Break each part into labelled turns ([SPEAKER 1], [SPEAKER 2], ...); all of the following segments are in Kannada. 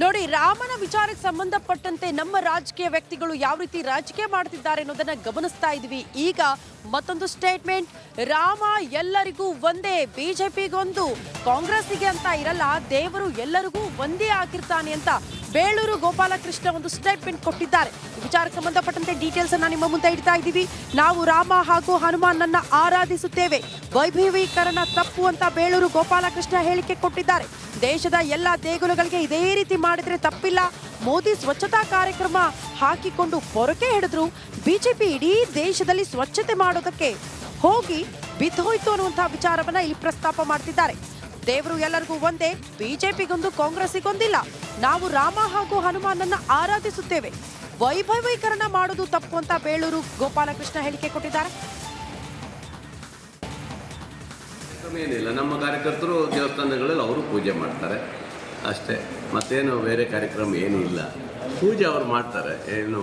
[SPEAKER 1] ನೋಡಿ, ರಾಮನ ವಿಚಾರಕ್ಕೆ ಸಂಬಂಧಪಟ್ಟಂತೆ ನಮ್ಮ ರಾಜಕೀಯ ವ್ಯಕ್ತಿಗಳು ಯಾವ ರೀತಿ ರಾಜಕೀಯ ಮಾಡ್ತಿದ್ದಾರೆ ಅನ್ನೋದನ್ನ ಗಮನಿಸ್ತಾ ಇದ್ವಿ. ಈಗ ಮತ್ತೊಂದು ಸ್ಟೇಟ್ಮೆಂಟ್, ರಾಮ ಎಲ್ಲರಿಗೂ ಒಂದೇ, ಬಿಜೆಪಿಗೊಂದು, ಕಾಂಗ್ರೆಸ್ಸಿಗೆ ಅಂತ ಇರಲ್ಲ, ದೇವರು ಎಲ್ಲರಿಗೂ ಒಂದೇ ಆಗಿರ್ತಾನೆ ಅಂತ ಬೇಳೂರು ಗೋಪಾಲಕೃಷ್ಣ ಒಂದು ಸ್ಟೇಟ್ಮೆಂಟ್ ಕೊಟ್ಟಿದ್ದಾರೆ. ವಿಚಾರಕ್ಕೆ ಸಂಬಂಧಪಟ್ಟಂತೆ ಡೀಟೇಲ್ಸ್ ಅನ್ನ ನಿಮ್ಮ ಮುಂದೆ ಇಡ್ತಾ ಇದ್ದೀವಿ. ನಾವು ರಾಮ ಹಾಗೂ ಹನುಮಾನನ್ನ ಆರಾಧಿಸುತ್ತೇವೆ, ವೈಭವೀಕರಣ ತಪ್ಪು ಅಂತ ಬೇಳೂರು ಗೋಪಾಲಕೃಷ್ಣ ಹೇಳಿಕೆ ಕೊಟ್ಟಿದ್ದಾರೆ. ದೇಶದ ಎಲ್ಲ ದೇಗುಲಗಳಿಗೆ ಇದೇ ರೀತಿ ಮಾಡಿದ್ರೆ ತಪ್ಪಿಲ್ಲ. ಮೋದಿ ಸ್ವಚ್ಛತಾ ಕಾರ್ಯಕ್ರಮ ಹಾಕಿಕೊಂಡು ಪೊರಕೆ ಹಿಡಿದ್ರು. ಬಿಜೆಪಿ ಇಡೀ ದೇಶದಲ್ಲಿ ಸ್ವಚ್ಛತೆ ಮಾಡೋದಕ್ಕೆ ಹೋಗಿ ಬಿದ್ದೋಯ್ತು ಅನ್ನುವಂತಹ ವಿಚಾರವನ್ನ ಇಲ್ಲಿ ಪ್ರಸ್ತಾಪ ಮಾಡ್ತಿದ್ದಾರೆ. ದೇವರು ಎಲ್ಲರಿಗೂ ಒಂದೇ, ಬಿಜೆಪಿಗೊಂದು, ಕಾಂಗ್ರೆಸ್ಸಿಗೊಂದಿಲ್ಲ. ನಾವು ರಾಮ ಹಾಗೂ ಹನುಮಾನನ್ನ ಆರಾಧಿಸುತ್ತೇವೆ, ವೈಭವೀಕರಣ ಮಾಡೋದು ತಪ್ಪು ಅಂತ ಬೇಳೂರು ಗೋಪಾಲಕೃಷ್ಣ ಹೇಳಿಕೆ ಕೊಟ್ಟಿದ್ದಾರೆ.
[SPEAKER 2] ಏನಿಲ್ಲ, ನಮ್ಮ ಕಾರ್ಯಕರ್ತರು ದೇವಸ್ಥಾನಗಳಲ್ಲಿ ಅವರು ಪೂಜೆ ಮಾಡ್ತಾರೆ ಅಷ್ಟೇ, ಮತ್ತೇನು ಬೇರೆ ಕಾರ್ಯಕ್ರಮ ಏನೂ ಇಲ್ಲ. ಪೂಜೆ ಅವ್ರು ಮಾಡ್ತಾರೆ. ಏನು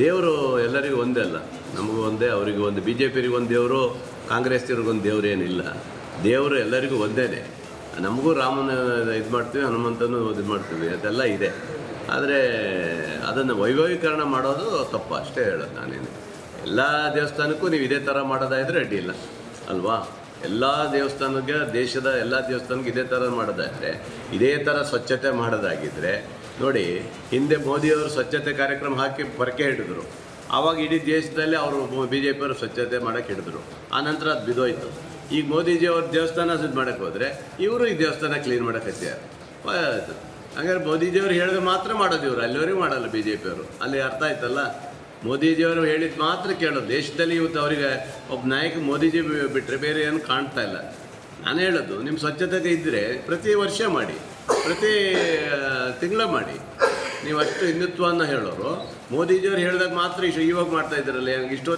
[SPEAKER 2] ದೇವರು ಎಲ್ಲರಿಗೂ ಒಂದೇ ಅಲ್ಲ, ನಮಗೂ ಒಂದೇ, ಅವರಿಗೂ ಒಂದು. ಬಿ ಜೆ ಪಿರಿಗೊಂದು ದೇವರು, ಕಾಂಗ್ರೆಸ್ಸಿವ್ರಿಗೊಂದು ದೇವರು ಏನಿಲ್ಲ. ದೇವರು ಎಲ್ಲರಿಗೂ ಒಂದೇ. ನಮಗೂ ರಾಮನ ಇದು ಮಾಡ್ತೀವಿ, ಹನುಮಂತನೂ ಇದು ಮಾಡ್ತೀವಿ, ಅದೆಲ್ಲ ಇದೆ. ಆದರೆ ಅದನ್ನು ವೈಭವೀಕರಣ ಮಾಡೋದು ತಪ್ಪು ಅಷ್ಟೇ ಹೇಳೋದು ನಾನೇನು. ಎಲ್ಲ ದೇವಸ್ಥಾನಕ್ಕೂ ನೀವು ಇದೇ ಥರ ಮಾಡೋದಾದರೆ ಅಡ್ಡಿಲ್ಲ ಅಲ್ವಾ? ಎಲ್ಲ ದೇವಸ್ಥಾನಕ್ಕೆ, ದೇಶದ ಎಲ್ಲ ದೇವಸ್ಥಾನಕ್ಕೆ ಇದೇ ಥರ ಮಾಡೋದಾದರೆ, ಇದೇ ಥರ ಸ್ವಚ್ಛತೆ ಮಾಡೋದಾಗಿದ್ದರೆ ನೋಡಿ, ಹಿಂದೆ ಮೋದಿಯವರು ಸ್ವಚ್ಛತೆ ಕಾರ್ಯಕ್ರಮ ಹಾಕಿ ಪೊರಕೆ ಹಿಡಿದ್ರು. ಆವಾಗ ಇಡೀ ದೇಶದಲ್ಲಿ ಅವರು ಬಿ ಜೆ ಪಿಯವರು ಸ್ವಚ್ಛತೆ ಮಾಡೋಕ್ಕೆ ಹಿಡಿದ್ರು. ಆನಂತರ ಅದು ಬಿದ್ದೋಯ್ತು. ಈಗ ಮೋದಿಜಿಯವ್ರ ದೇವಸ್ಥಾನ ಇದು ಮಾಡೋಕ್ಕೆ ಹೋದರೆ ಇವರು ಈ ದೇವಸ್ಥಾನ ಕ್ಲೀನ್ ಮಾಡೋಕ್ಕತ್ತಾರೆ. ಹಾಗಾದ್ರೆ ಮೋದಿಜಿಯವರು ಹೇಳಿದ್ರೆ ಮಾತ್ರ ಮಾಡೋದು, ಇವರು ಅಲ್ಲಿವರೆಗೂ ಮಾಡಲ್ಲ ಬಿ ಜೆ ಪಿಯವರು. ಅಲ್ಲಿ ಅರ್ಥ ಆಯ್ತಲ್ಲ, ಮೋದಿಜಿಯವರು ಹೇಳಿದ್ದು ಮಾತ್ರ ಕೇಳೋದು. ದೇಶದಲ್ಲಿ ಇವತ್ತು ಅವರಿಗೆ ಒಬ್ಬ ನಾಯಕ ಮೋದಿಜಿ ಬಿಟ್ಟರೆ ಬೇರೆ ಏನು ಕಾಣ್ತಾ ಇಲ್ಲ. ನಾನು ಹೇಳೋದು, ನಿಮ್ಮ ಸ್ವಚ್ಛತೆ ಇದ್ದರೆ ಪ್ರತಿ ವರ್ಷ ಮಾಡಿ, ಪ್ರತಿ ತಿಂಗಳ ಮಾಡಿ. ನೀವು ಅಷ್ಟು ಹಿಂದುತ್ವವನ್ನು ಹೇಳೋರು, ಮೋದಿಜಿಯವ್ರು ಹೇಳಿದಾಗ ಮಾತ್ರ ಇವಾಗ ಮಾಡ್ತಾ ಇದ್ದೀರಲ್ಲ, ಇಷ್ಟೊತ್ತು